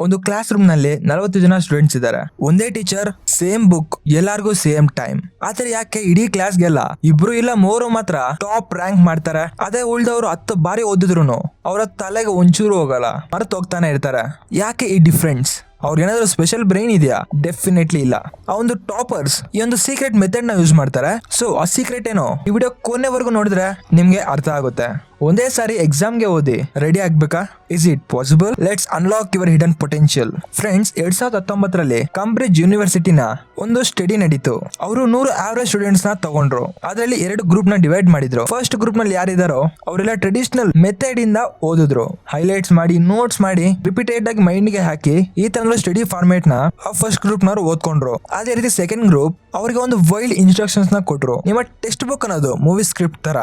ಒಂದು class room ನಲ್ಲಿ 40 ಜನ ಸ್ಟೂಡೆಂಟ್ಸ್ ಇದ್ದಾರೆ. ಒಂದೇ ಟೀಚರ್, ಸೇಮ್ ಬುಕ್, ಎಲ್ಲಾರ್ಗು ಸೇಮ್ ಟೈಮ್. ಆದ್ರೆ ಯಾಕೆ ಇಡೀ ಕ್ಲಾಸ್ಗೆಲ್ಲ ಇಬ್ರು ಇಲ್ಲ 3 ಮಾತ್ರ ಟಾಪ್ ರ್ಯಾಂಕ್ ಮಾಡ್ತಾರೆ? ಅದೇ ಉಳ್ದವ್ರು 10 ಬಾರಿ ಓದಿದ್ರು ಅವರ ತಲೆಗೆ ಒಂಚೂರು ಹೋಗಲ್ಲ, ಮರೆತು ಹೋಗ್ತಾನೆ ಇರ್ತಾರೆ. ಯಾಕೆ ಈ ಡಿಫ್ರೆನ್ಸ್? ಅವ್ರಿಗೆ ಏನಾದ್ರು ಸ್ಪೆಷಲ್ ಬ್ರೈನ್ ಇದೆಯಾ? ಡೆಫಿನೆಟ್ಲಿ ಇಲ್ಲ. ಆ ಒಂದು ಟಾಪರ್ಸ್ ಈ ಒಂದು ಸೀಕ್ರೆಟ್ ಮೆಥಡ್ ನ ಯೂಸ್ ಮಾಡ್ತಾರೆ. ಸೊ ಆ ಸೀಕ್ರೆಟ್ ಏನೋ ಈ ವಿಡಿಯೋ ಕೊನೆವರೆಗೂ ನೋಡಿದ್ರೆ ನಿಮ್ಗೆ ಅರ್ಥ ಆಗುತ್ತೆ. ಒಂದೇ ಸಾರಿ ಎಕ್ಸಾಮ್ಗೆ ಓದಿ ರೆಡಿ ಆಗ್ಬೇಕಾ? Is it possible? Let's unlock your hidden potential. Friends, 2019 Cambridge ಯೂನಿವರ್ಸಿಟಿನ ಒಂದು ಸ್ಟಡಿ ನಡೀತು. ಅವರು 100 ಆವರೇಜ್ ಸ್ಟೂಡೆಂಟ್ಸ್ ನ ತಗೊಂಡ್ರು. ಅದರಲ್ಲಿ 2 ಗ್ರೂಪ್ ನ ಡಿವೈಡ್ ಮಾಡಿದ್ರು. ಫಸ್ಟ್ ಗ್ರೂಪ್ ನಲ್ಲಿ ಯಾರಿದಾರೋ ಅವರೆಲ್ಲ ಟ್ರೆಡಿಷನಲ್ ಮೆಥಡ್ ಇಂದ ಓದಿದ್ರು. ಹೈಲೈಟ್ಸ್ ಮಾಡಿ, ನೋಟ್ಸ್ ಮಾಡಿ, ರಿಪೀಟೆಡ್ ಆಗಿ ಮೈಂಡ್ ಗೆ ಹಾಕಿ ಈ ತರ ಸ್ಟಡಿ ಫಾರ್ಮೇಟ್ ನ ಫಸ್ಟ್ ಗ್ರೂಪ್ ನವರು ಓದ್ಕೊಂಡ್ರು. ಅದೇ ರೀತಿ ಸೆಕೆಂಡ್ ಗ್ರೂಪ್ ಅವರಿಗೆ ಒಂದು ವೈಲ್ಡ್ ಇನ್ಸ್ಟ್ರಕ್ಷನ್ಸ್ ನ ಕೊಟ್ರು. ನಿಮ್ಮ ಟೆಕ್ಸ್ಟ್ ಬುಕ್ ಅನ್ನೋದು ಮೂವಿ ಸ್ಕ್ರಿಪ್ಟ್ ತರ,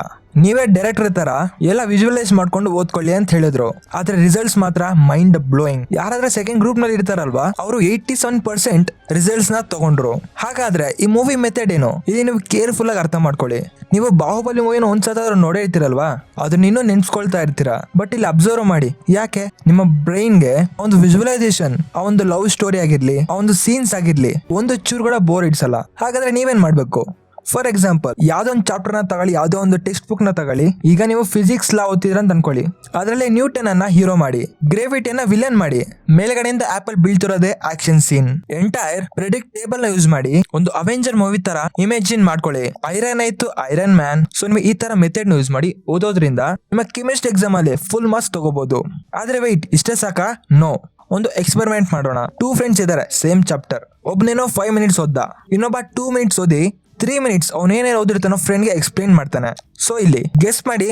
ನೀವೇ ಡೈರೆಕ್ಟರ್ ತರ ಎಲ್ಲ ವಿಜುವಲೈಸ್ ಮಾಡ್ಕೊಂಡು ಓದ್ಕೊಳ್ಳಿ ಅಂತ ಹೇಳಿದ್ರು. ಆದ್ರೆ ರಿಸಲ್ಟ್ಸ್ ಮಾತ್ರ ಮೈಂಡ್ ಬ್ಲೋಯಿಂಗ್. ಯಾರಾದ್ರೆ ಸೆಕೆಂಡ್ ಗ್ರೂಪ್ ನಲ್ಲಿ ಇರ್ತಾರಲ್ವಾ, ಅವರು 87% ರಿಸಲ್ಟ್ಸ್ ನ ತಗೊಂಡ್ರು. ಹಾಗಾದ್ರೆ ಈ ಮೂವಿ ಮೆಥಡ್ ಏನು? ಇದು ನೀವು ಕೇರ್ಫುಲ್ ಆಗಿ ಅರ್ಥ ಮಾಡ್ಕೊಳ್ಳಿ. ನೀವು ಬಾಹುಬಲಿ ಮೂವಿನ ಒಂದ್ಸತಾದ್ರೂ ನೋಡೇ ಇರ್ತೀರಲ್ವಾ, ಅದನ್ನ ಇನ್ನೂ ನೆನ್ಸ್ಕೊಳ್ತಾ ಇರ್ತೀರಾ. ಬಟ್ ಇಲ್ಲಿ ಅಬ್ಸರ್ವ್ ಮಾಡಿ, ಯಾಕೆ ನಿಮ್ಮ ಬ್ರೈನ್ಗೆ ಒಂದು ವಿಜುವಲೈಸೇಷನ್, ಆ ಒಂದು ಲವ್ ಸ್ಟೋರಿ ಆಗಿರ್ಲಿ, ಆ ಒಂದು ಸೀನ್ಸ್ ಆಗಿರ್ಲಿ, ಒಂದು ಚೂರು ಕೂಡ ಬೋರ್ ಇಡ್ಸಲ್ಲ. ಹಾಗಾದ್ರೆ ನೀವೇನ್ ಮಾಡ್ಬೇಕು? ಫಾರ್ ಎಕ್ಸಾಂಪಲ್, ಯಾವ್ದೋ ಒಂದು ಚಾಪ್ಟರ್ ನ ತಗೊಳ್ಳಿ, ಯಾವ್ದೋ ಒಂದು ಟೆಕ್ಸ್ಟ್ ಬುಕ್ ನ ತಗೊಳ್ಳಿ. ಈಗ ನೀವು ಫಿಸಿಕ್ಸ್ ಲಾ ಓದ್ತಿದ್ರ ಅಂತ ಅನ್ಕೊಳ್ಳಿ. ಅದರಲ್ಲಿ ನ್ಯೂಟನ್ ಅನ್ನ ಹೀರೋ ಮಾಡಿ, ಗ್ರೇವಿಟಿಯನ್ನ ವಿಲನ್ ಮಾಡಿ, ಮೇಲ್ಗಡೆಯಿಂದ ಆಪಲ್ ಬೀಳ್ತಿರೋದೇ action scene. Entire periodic table ನ ಯೂಸ್ ಮಾಡಿ ಒಂದು ಅವೆಂಜರ್ ಮೂವಿ ತರ ಇಮೇಜಿನ್ ಮಾಡ್ಕೊಳ್ಳಿ. ಐರನ್ ಆಯ್ತು ಐರನ್ ಮ್ಯಾನ್. ಸೊ ನೀವು ಈ ತರ ಮೆಥಡ್ ನ ಯೂಸ್ ಮಾಡಿ ಓದೋದ್ರಿಂದ ನಿಮ್ಮ ಕೆಮಿಸ್ಟ್ರಿ ಎಕ್ಸಾಮ್ ಅಲ್ಲಿ ಫುಲ್ ಮಾರ್ಕ್ಸ್ ತಗೋಬಹುದು. ಆದ್ರೆ ವೆಯ್ಟ್, ಇಷ್ಟೇ ಸಾಕಾ? ನೋ. ಒಂದು ಎಕ್ಸ್ಪೆರಿಮೆಂಟ್ ಮಾಡೋಣ. 2 ಫ್ರೆಂಡ್ಸ್ ಇದಾರೆ, ಸೇಮ್ ಚಾಪ್ಟರ್. ಒಬ್ನೇನೋ 5 ಮಿನಿಟ್ಸ್ ಓದ್ದ, ಇನ್ನೊಬ್ಬ 2 ಮಿನಿಟ್ಸ್ ಓದಿ 3 ಮಿನಿಟ್ಸ್ ಅವನೇನೇನು ಓದಿರ್ತಾನೋ ಫ್ರೆಂಡ್ಗೆ ಎಕ್ಸ್ಪ್ಲೈನ್ ಮಾಡ್ತಾನೆ. ಸೊ ಇಲ್ಲಿ ಗೆಸ್ ಮಾಡಿ.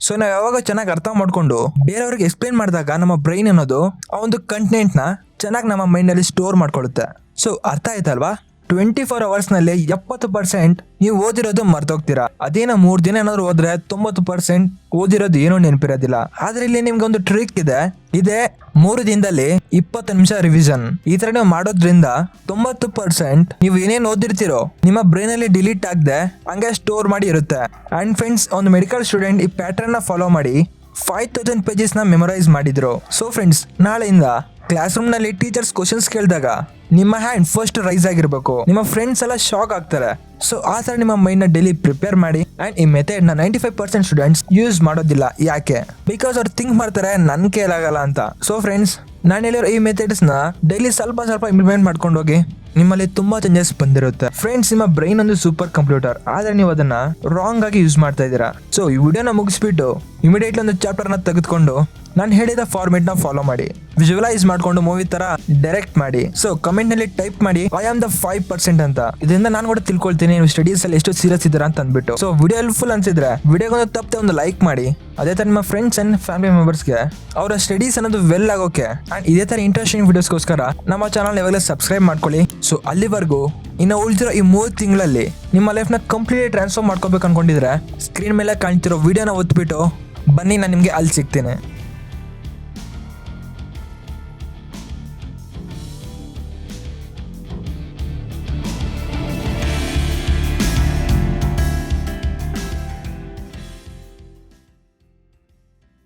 ಸೊ ನಾವು ಯಾವಾಗ ಚೆನ್ನಾಗಿ ಅರ್ಥ ಮಾಡ್ಕೊಂಡು ಬೇರೆಯವ್ರಿಗೆ ಎಕ್ಸ್ಪ್ಲೈನ್ ಮಾಡಿದಾಗ ನಮ್ಮ ಬ್ರೈನ್ ಅನ್ನೋದು ಆ ಒಂದು ಕಂಟೆಂಟ್ ನ ಚೆನ್ನಾಗಿ ನಮ್ಮ ಮೈಂಡ್ ಅಲ್ಲಿ ಸ್ಟೋರ್ ಮಾಡ್ಕೊಳ್ಳುತ್ತೆ. ಸೊ ಅರ್ಥ ಆಯ್ತಲ್ವಾ? 24 hours ನಲ್ಲಿ 70% ನೀವು ಓದಿರೋದು ಮರ್ತೋಗ್ತೀರಾ. ಅದೇನೋ 3 ದಿನ ಏನಾದ್ರು ಓದ್ರೆ 90% ಓದಿರೋದು ಏನೋ ನೆನಪಿರೋದಿಲ್ಲ. ಆದ್ರೆ ಇಲ್ಲಿ ನಿಮ್ಗೆ ಒಂದು ಟ್ರಿಕ್ ಇದೆ. ಇದೇ 3 ದಿನದಲ್ಲಿ 20 ನಿಮಿಷ ರಿವಿಷನ್. ಈ ತರ ನೀವು ಮಾಡೋದ್ರಿಂದ 90% ನೀವು ಏನೇನು ಓದಿರ್ತೀರೋ ನಿಮ್ಮ ಬ್ರೈನ್ ಅಲ್ಲಿ ಡಿಲೀಟ್ ಆಗದೆ ಹಂಗೆ ಸ್ಟೋರ್ ಮಾಡಿ ಇರುತ್ತೆ. ಅಂಡ್ ಫ್ರೆಂಡ್ಸ್, ಒಂದು ಮೆಡಿಕಲ್ ಸ್ಟೂಡೆಂಟ್ ಈ ಪ್ಯಾಟರ್ನ್ ನ ಫಾಲೋ ಮಾಡಿ 5000 ಪೇಜಸ್ ನ ಮೆಮೊರೈಸ್ ಮಾಡಿದ್ರು. ಸೊ ಫ್ರೆಂಡ್ಸ್, ನಾಳೆಯಿಂದ ಕ್ಲಾಸ್ ರೂಮ್ ನಲ್ಲಿ ಟೀಚರ್ಸ್ ಕ್ವಶನ್ಸ್ ಕೇಳಿದಾಗ ನಿಮ್ಮ ಹ್ಯಾಂಡ್ ಫಸ್ಟ್ ರೈಸ್ ಆಗಿರ್ಬೇಕು. ನಿಮ್ಮ ಫ್ರೆಂಡ್ಸ್ ಎಲ್ಲ ಶಾಕ್ ಆಗ್ತಾರೆ. ಸೊ ಆ ತರ ನಿಮ್ಮ ಮೈಂಡ್ ನ ಡೈಲಿ ಪ್ರಿಪೇರ್ ಮಾಡಿ. ಅಂಡ್ ಈ ಮೆಥಡ್ ನ 95% ಸ್ಟೂಡೆಂಟ್ಸ್ ಯೂಸ್ ಮಾಡೋದಿಲ್ಲ. ಯಾಕೆ? ಬಿಕಾಸ್ ಅವ್ರು ಥಿಂಕ್ ಮಾಡ್ತಾರೆ ನನ್ ಕೈಲಾಗಲ್ಲ ಅಂತ. ಸೊ ಫ್ರೆಂಡ್ಸ್, ನಾನು ಹೇಳಿರೋ ಈ ಮೆಥಡ್ಸ್ ನ ಡೈಲಿ ಸ್ವಲ್ಪ ಇಂಪ್ಲಿಮೆಂಟ್ ಮಾಡ್ಕೊಂಡು ಹೋಗಿ. ನಿಮ್ಮಲ್ಲಿ ತುಂಬಾ ಚೇಂಜಸ್ ಬಂದಿರುತ್ತೆ. ಫ್ರೆಂಡ್ಸ್, ನಿಮ್ಮ ಬ್ರೈನ್ ಒಂದು ಸೂಪರ್ ಕಂಪ್ಯೂಟರ್, ಆದ್ರೆ ನೀವು ಅದನ್ನ ರಾಂಗ್ ಆಗಿ ಯೂಸ್ ಮಾಡ್ತಾ ಇದ್ದೀರಾ. ಸೊ ಈ ವಿಡಿಯೋನ ಮುಗಿಸ್ಬಿಟ್ಟು ಇಮಿಡಿಯೇಟ್ಲಿ ಒಂದು ಚಾಪ್ಟರ್ ನ ತೆಗೆದುಕೊಂಡು ನಾನು ಹೇಳಿದ ಫಾರ್ಮೆಟ್ ನ ಫಾಲೋ ಮಾಡಿ, ವಿಜುವಲೈಸ್ ಮಾಡ್ಕೊಂಡು ಮೂವಿ ತರ ಡೈರೆಕ್ಟ್ ಮಾಡಿ. ಸೊ ಕಮೆಂಟ್ ನಲ್ಲಿ ಟೈಪ್ ಮಾಡಿ ಐ ಆಮ್ ದ 5% ಅಂತ. ಇದರಿಂದ ನಾನು ಕೂಡ ತಿಳ್ಕೊಳ್ತೀನಿ ನೀವು ಸ್ಟಡೀಸ್ ಅಲ್ಲಿ ಎಷ್ಟು ಸೀರಿಯಸ್ ಇದ್ದೀರಾ ಅಂತ ಅಂದ್ಬಿಟ್ಟು. ಸೊ ವಿಡಿಯೋ ಹೆಲ್ಪ್ಫುಲ್ ಅನ್ಸಿದ್ರೆ ವಿಡಿಯೋಗೊಂದು ತಪ್ಪದೆ ಒಂದು ಲೈಕ್ ಮಾಡಿ. ಅದೇ ತರ ನಿಮ್ಮ ಫ್ರೆಂಡ್ಸ್ ಅಂಡ್ ಫ್ಯಾಮಿಲಿ ಮೆಂಬರ್ಸ್ಗೆ ಅವರ ಸ್ಟಡೀಸ್ ಅನ್ನೋದು ವೆಲ್ ಆಗೋಕೆ ಅಂಡ್ ಇದೇ ತರ ಇಂಟ್ರೆಸ್ಟಿಂಗ್ ವಿಡಿಯೋಸ್ಗೋಸ್ಕರ ನಮ್ಮ ಚಾನಲ್ ಯಾವಾಗಲೂ ಸಬ್ಸ್ಕ್ರೈಬ್ ಮಾಡ್ಕೊಳ್ಳಿ. ಸೊ ಅಲ್ಲಿವರೆಗೂ ಇನ್ನು ಉಳಿದಿರೋ ಈ 3 ತಿಂಗಳಲ್ಲಿ ನಿಮ್ಮ ಲೈಫ್ ನ ಕಂಪ್ಲೀಟ್ ಟ್ರಾನ್ಸ್ಫಾರ್ಮ್ ಮಾಡ್ಕೋಬೇಕು ಅನ್ಕೊಂಡಿದ್ರೆ ಸ್ಕ್ರೀನ್ ಮೇಲೆ ಕಾಣ್ತಿರೋ ವಿಡಿಯೋನ ಒತ್ಬಿಟ್ಟು ಬನ್ನಿ, ನಾನು ನಿಮ್ಗೆ ಅಲ್ಲಿ ಸಿಗ್ತೀನಿ.